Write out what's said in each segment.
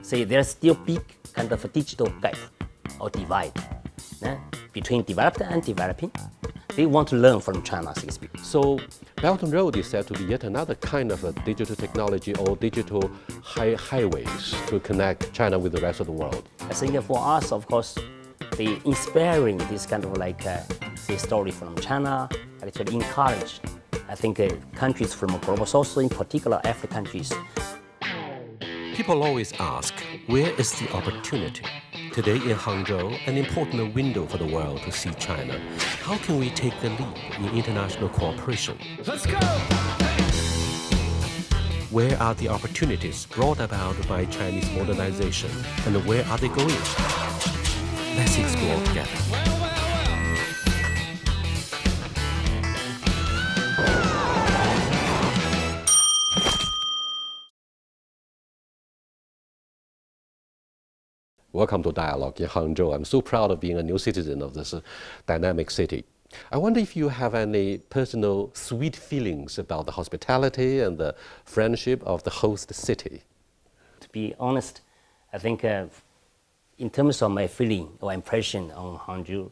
say there's still big kind of a digital gap or divide between developed and developing. They want to learn from China's experience. So Belt and Road is said to be yet another kind of a digital technology or digital highways to connect China with the rest of the world. I think for us, of course, the inspiring this kind of like the story from China actually encourage, I think, countries from global south, in particular African countries. People always ask, where is the opportunity? Today in Hangzhou, an important window for the world to see China. How can we take the lead in international cooperation? Let's go! Where are the opportunities brought about by Chinese modernization, and where are they going? Let's explore together. Welcome to Dialogue in Hangzhou. I'm so proud of being a new citizen of this dynamic city. I wonder if you have any personal sweet feelings about the hospitality and the friendship of the host city. To be honest, I think in terms of my feeling or impression on Hangzhou,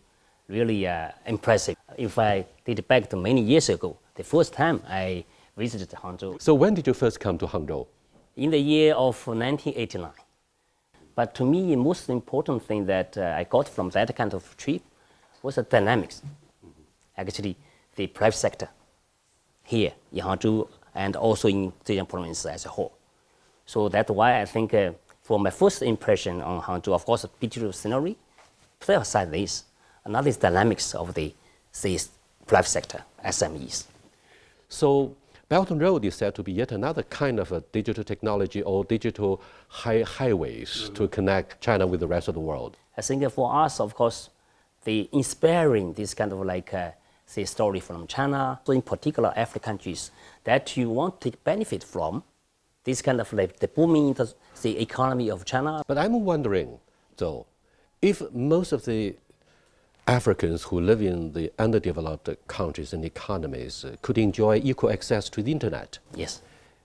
really impressive. If I date back to many years ago, the first time I visited Hangzhou. So when did you first come to Hangzhou? In the year of 1989. But to me, the most important thing that I got from that kind of trip was the dynamics. Actually, the private sector here in Hangzhou and also in Zhejiang province as a whole. So that's why I think for my first impression on Hangzhou, of course, beautiful scenery. Put aside this, another is dynamics of the private sector, SMEs. So Belt and Road is said to be yet another kind of a digital technology or digital highways to connect China with the rest of the world. I think for us, of course, the inspiring this kind of like the story from China, so in particular African countries, that you want to benefit from this kind of like the booming the economy of China. But I'm wondering, though, if most of the Africans who live in the underdeveloped countries and economies could enjoy equal access to the internet. Yes.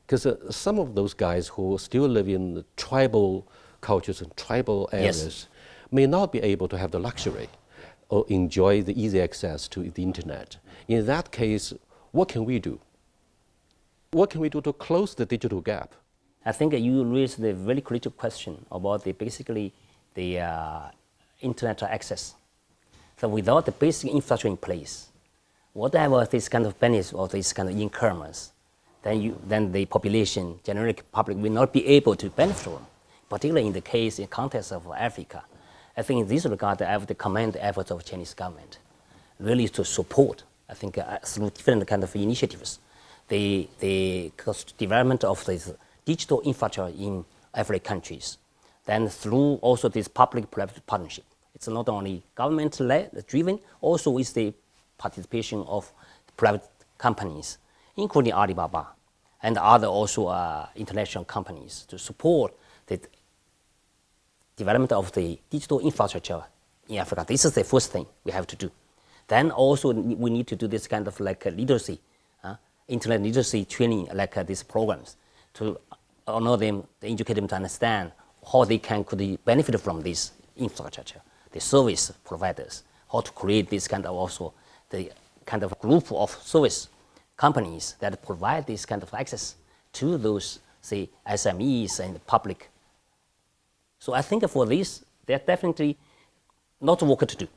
Because some of those guys who still live in the tribal cultures and tribal areas may not be able to have the luxury or enjoy the easy access to the internet. In that case, what can we do? What can we do to close the digital gap? I think you raised a very critical question about basically the internet access. So without the basic infrastructure in place, whatever this kind of benefits or this kind of incomes, then the population, general public, will not be able to benefit from. Particularly in the case, in context of Africa, I think in this regard, I have to commend the efforts of Chinese government, really to support, I think, through different kind of initiatives, the development of this digital infrastructure in African countries. Then through also this public-private partnership. It's not only government-led, driven, also with the participation of private companies, including Alibaba and other also international companies to support the development of the digital infrastructure in Africa. This is the first thing we have to do. Then also we need to do this kind of like literacy, internet literacy training, like these programs, to allow them, educate them to understand how they could benefit from this infrastructure. The service providers, how to create this kind of also the kind of group of service companies that provide this kind of access to those, say, SMEs and the public. So I think for this, there's definitely not work to do.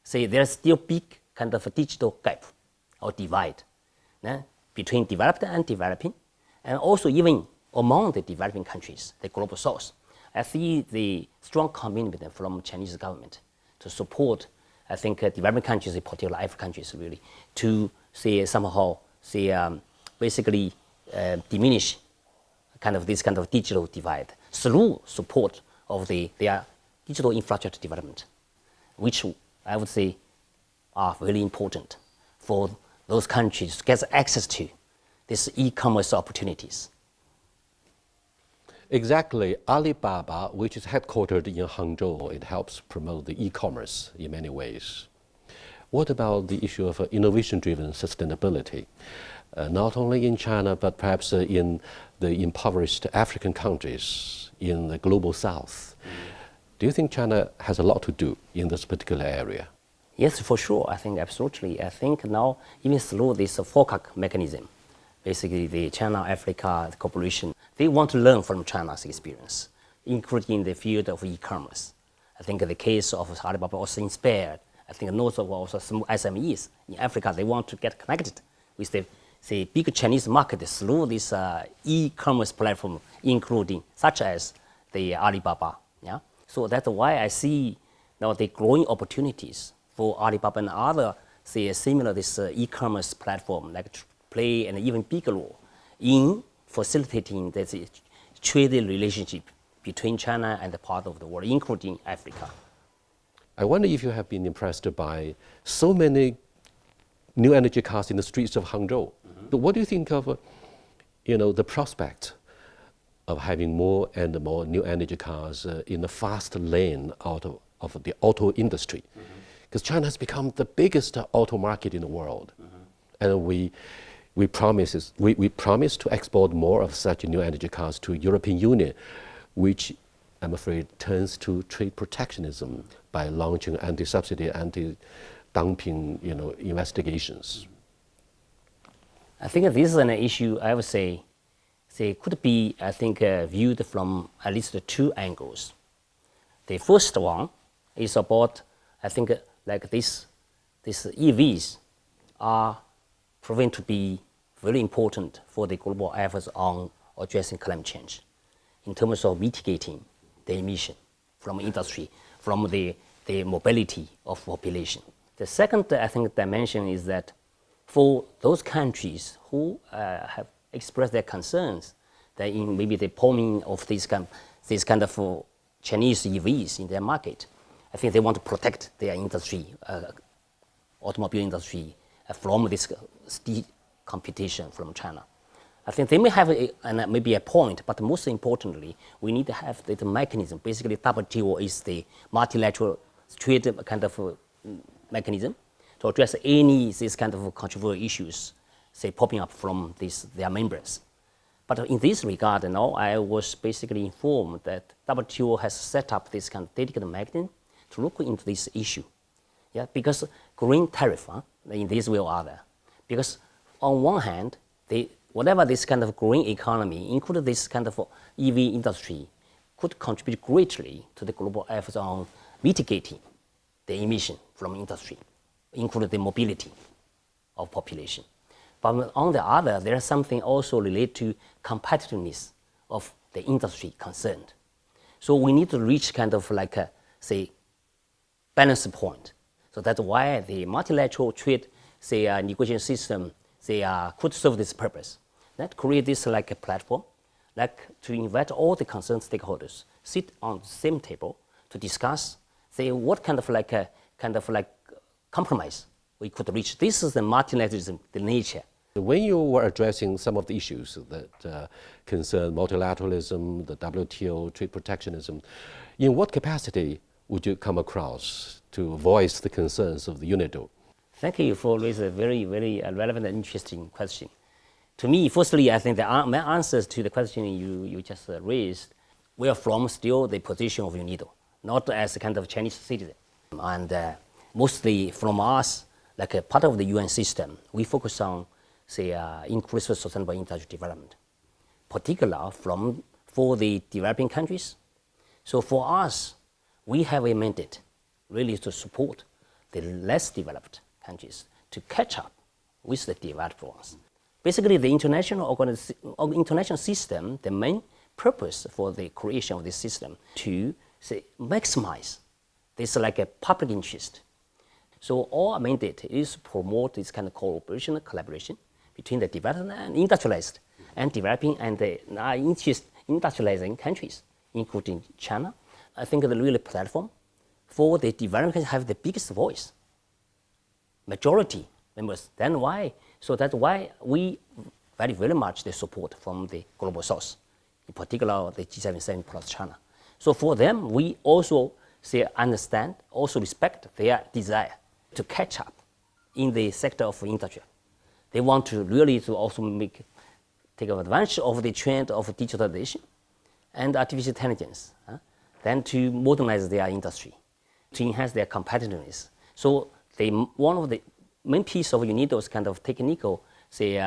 Say there's still big kind of a digital gap or divide between developed and developing, and also even among the developing countries, the global south. I see the strong commitment from Chinese government to support, I think, developing countries, in particular African countries, really, to say somehow basically diminish kind of this kind of digital divide through support of their digital infrastructure development, which I would say are very important for those countries to get access to these e-commerce opportunities. Exactly. Alibaba, which is headquartered in Hangzhou, it helps promote the e-commerce in many ways. What about the issue of innovation-driven sustainability? Not only in China, but perhaps in the impoverished African countries. in the global south. Do you think China has a lot to do in this particular area? Yes, for sure. I think absolutely. I think now, even through this FOCAC mechanism, basically the China-Africa cooperation, they want to learn from China's experience, including the field of e-commerce. I think the case of Alibaba also inspired, I think also some SMEs in Africa, they want to get connected with the big Chinese market through this e-commerce platform, including such as the Alibaba. Yeah? So that's why I see now the growing opportunities for Alibaba and other, say, similar this e-commerce platform, like to play an even bigger role in facilitating the trade relationship between China and the part of the world, including Africa. I wonder if you have been impressed by so many new energy cars in the streets of Hangzhou. But what do you think of, the prospect of having more and more new energy cars in the fast lane out of the auto industry? Because China has become the biggest auto market in the world, and we promise to export more of such new energy cars to European Union, which I'm afraid turns to trade protectionism by launching anti-subsidy, anti-dumping, investigations. I think this is an issue I would say could be, I think, viewed from at least two angles. The first one is about, I think, like these EVs are proven to be very important for the global efforts on addressing climate change in terms of mitigating the emission from industry, from the mobility of population. The second, I think, dimension is that for those countries who have expressed their concerns that in maybe the poming of these kind of Chinese EVs in their market, I think they want to protect their industry, automobile industry, from this steep competition from China. I think they may have maybe a point, but most importantly, we need to have the mechanism. Basically, WTO is the multilateral trade kind of mechanism to address any these kind of controversial issues, say, popping up from their members. But in this regard, now I was basically informed that WTO has set up this kind of dedicated mechanism to look into this issue. Yeah, because green tariff, in this way or other, because on one hand, whatever this kind of green economy, including this kind of EV industry, could contribute greatly to the global efforts on mitigating the emission from industry, including the mobility of population. But on the other, there is something also related to competitiveness of the industry concerned. So we need to reach kind of like a, say, balance point. So that's why the multilateral trade, say, negotiation system, could serve this purpose. That create this like a platform, like to invite all the concerned stakeholders, sit on the same table to discuss, say, what kind of like compromise we could reach. This is the multilateralism, the nature. When you were addressing some of the issues that concern multilateralism, the WTO, trade protectionism, in what capacity would you come across to voice the concerns of the UNIDO? Thank you for raising a very, very relevant and interesting question. To me, firstly, I think my answers to the question you just raised were from still the position of UNIDO, not as a kind of Chinese citizen. And mostly from us, like a part of the UN system, we focus on, say, inclusive sustainable industrial development, particularly for the developing countries. So for us, we have a mandate really to support the less developed countries to catch up with the developed ones. Basically, the international system, the main purpose for the creation of this system to, say, maximize this like a public interest. So our mandate is to promote this kind of cooperation and collaboration between the developed and industrialized and developing and the industrializing countries, including China. I think the real platform for the developing countries have the biggest voice. Majority members, then why? So that's why we value very much the support from the global south, in particular the G77 plus China. So for them, we also say understand, also respect their desire to catch up in the sector of industry. They want to really to also take advantage of the trend of digitalization and artificial intelligence, then to modernize their industry, to enhance their competitiveness. So one of the main piece of UNIDO's kind of technical, say,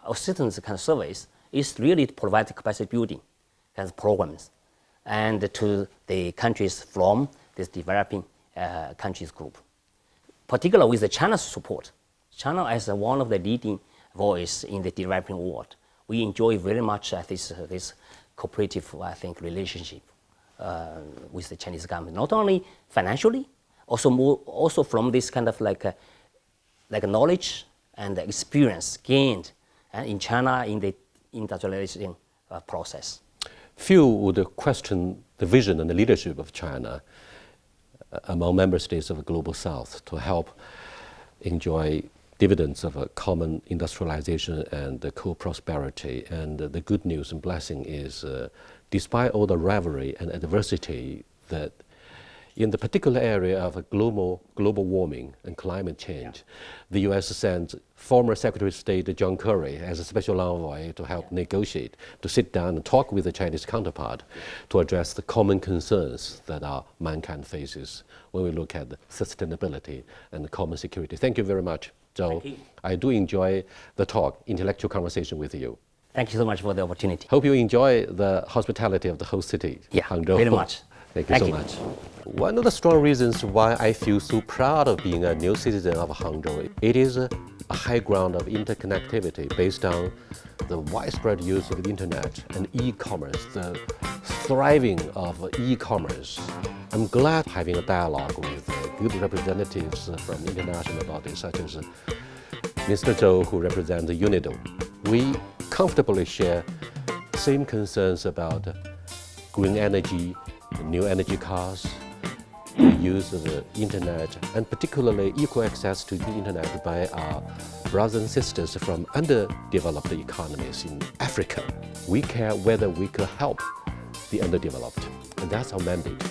assistance kind of service is really to provide capacity building kind of programs and to the countries from this developing countries group. Particularly with the China's support. China as one of the leading voice in the developing world. We enjoy very much this cooperative, I think, relationship with the Chinese government, not only financially, also from this kind of like knowledge and experience gained in China in the industrialization process. Few would question the vision and the leadership of China among member states of the Global South to help enjoy dividends of a common industrialization and co-prosperity. And the good news and blessing is, despite all the rivalry and adversity that in the particular area of global warming and climate change, the U.S. sent former Secretary of State John Kerry as a special envoy to help negotiate, to sit down and talk with the Chinese counterpart to address the common concerns that our mankind faces when we look at sustainability and common security. Thank you very much, Zou. I do enjoy the talk, intellectual conversation with you. Thank you so much for the opportunity. Hope you enjoy the hospitality of the host city, Hangzhou. Very much. Thank you so much. One of the strong reasons why I feel so proud of being a new citizen of Hangzhou, it is a high ground of interconnectivity based on the widespread use of the internet and e-commerce, the thriving of e-commerce. I'm glad having a dialogue with good representatives from international bodies such as Mr. Zou, who represents UNIDO. We comfortably share same concerns about green energy, new energy cars, the use of the internet, and particularly equal access to the internet by our brothers and sisters from underdeveloped economies in Africa. We care whether we could help the underdeveloped, and that's our mandate.